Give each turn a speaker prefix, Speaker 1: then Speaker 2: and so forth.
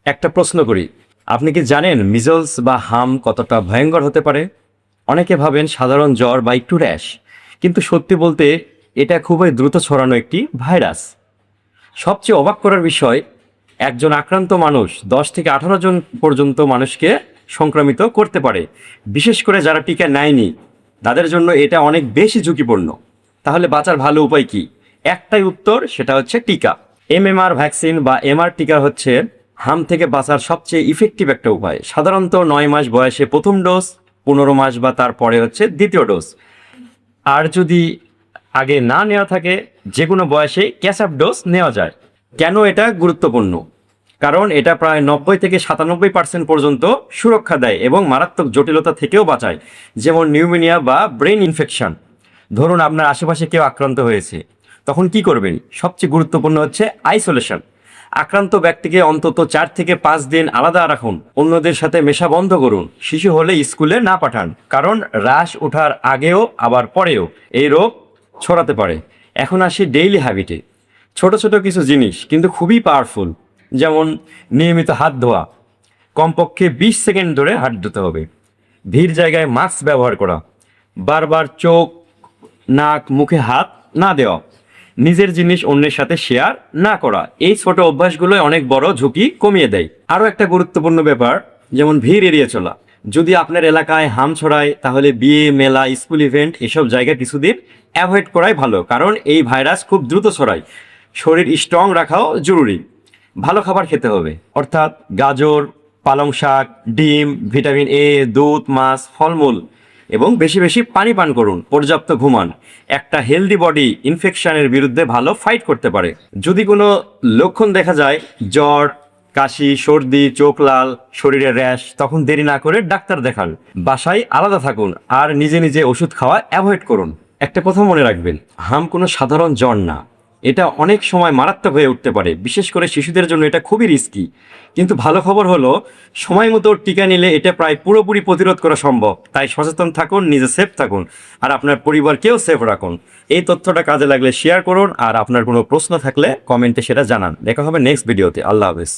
Speaker 1: একটা প্রশ্ন করি, আপনি কি জানেন মিজলস বা হাম কতটা ভয়ঙ্কর হতে পারে? অনেকে ভাবেন সাধারণ জ্বর বা একটু র্যাশ, কিন্তু সত্যি বলতে এটা খুবই দ্রুত ছড়ানো একটি ভাইরাস। সবচেয়ে অবাক করার বিষয়, একজন আক্রান্ত মানুষ 10 থেকে 18 জন পর্যন্ত মানুষকে সংক্রামিত করতে পারে। বিশেষ করে যারা টিকা নেয়নি তাদের জন্য এটা অনেক বেশি ঝুঁকিপূর্ণ। তাহলে বাঁচার ভালো উপায় কি? একটাই উত্তর, সেটা হচ্ছে টিকা। এমএমআর ভ্যাকসিন বা এমআর টিকা হচ্ছে হাম থেকে বাঁচার সবচেয়ে ইফেক্টিভ একটা উপায়। সাধারণত 9 মাস বয়সে প্রথম ডোজ, 15 মাস বা তারপরে হচ্ছে দ্বিতীয় ডোজ। আর যদি আগে না নেওয়া থাকে, যে কোনো বয়সে ক্যাচ আপ ডোজ নেওয়া যায়। কেন এটা গুরুত্বপূর্ণ? কারণ এটা প্রায় 90 থেকে 97% পর্যন্ত সুরক্ষা দেয় এবং মারাত্মক জটিলতা থেকেও বাঁচায়, যেমন নিউমোনিয়া বা ব্রেন ইনফেকশন। ধরুন আপনার আশেপাশে কেউ আক্রান্ত হয়েছে, তখন কি করবেন? সবচেয়ে গুরুত্বপূর্ণ হচ্ছে আইসোলেশন। আক্রান্ত ব্যক্তিকে অন্তত 4 থেকে 5 দিন আলাদা রাখুন, অন্যদের সাথে মেশা বন্ধ করুন। শিশু হলে স্কুলে না পাঠান, কারণ রাশ ওঠার আগেও আবার পরেও এই রোগ ছড়াতে পারে। এখন আসি ডেইলি হ্যাবিটে। ছোট ছোট কিছু জিনিস কিন্তু খুবই পাওয়ারফুল, যেমন নিয়মিত হাত ধোয়া, কমপক্ষে 20 সেকেন্ড ধরে হাত ধুতে হবে। ভিড় জায়গায় মাস্ক ব্যবহার করা, বারবার চোখ, নাক, মুখে হাত না দেওয়া, নিজের জিনিস অন্যের সাথে শেয়ার না করা। এই ছোট অভ্যাসগুলো অনেক বড় ঝুঁকি কমিয়ে দেয়। আরও একটা গুরুত্বপূর্ণ ব্যাপার, যেমন ভিড় এড়িয়ে চলা। যদি আপনার এলাকায় হাম ছড়ায়, তাহলে বিয়ে, মেলা, স্কুল ইভেন্ট এসব জায়গা কিছুদিন অ্যাভয়েড করাই ভালো, কারণ এই ভাইরাস খুব দ্রুত ছড়ায়। শরীর স্ট্রং রাখাও জরুরি। ভালো খাবার খেতে হবে, অর্থাৎ গাজর, পালং শাক, ডিম, ভিটামিন এ, দুধ, মাছ, ফলমূল এবং বেশি বেশি পানি পান করুন। পর্যাপ্ত ঘুমান। একটা হেলদি বডি ইনফেকশনের বিরুদ্ধে ভালো ফাইট করতে পারে। যদি কোনো লক্ষণ দেখা যায়, জ্বর, কাশি, সর্দি, চোখ লাল, শরীরে র্যাশ, তখন দেরি না করে ডাক্তার দেখান। বাসায় আলাদা থাকুন আর নিজে নিজে ওষুধ খাওয়া অ্যাভয়েড করুন। একটা কথা মনে রাখবেন, হাম কোনো সাধারণ জ্বর না। এটা অনেক সময় মারাত্মক হয়ে উঠতে পারে, বিশেষ করে শিশুদের জন্য এটা খুবই রিস্কি। কিন্তু ভালো খবর হলো, সময় মতো টিকা নিলে এটা প্রায় পুরোপুরি প্রতিরোধ করা সম্ভব। তাই সচেতন থাকুন, নিজে সেফ থাকুন আর আপনার পরিবারকেও সেফ রাখুন। এই তথ্যটা কাজে লাগলে শেয়ার করুন, আর আপনার কোনো প্রশ্ন থাকলে কমেন্টে সেটা জানান। দেখা হবে নেক্সট ভিডিওতে। আল্লাহ হাফেজ।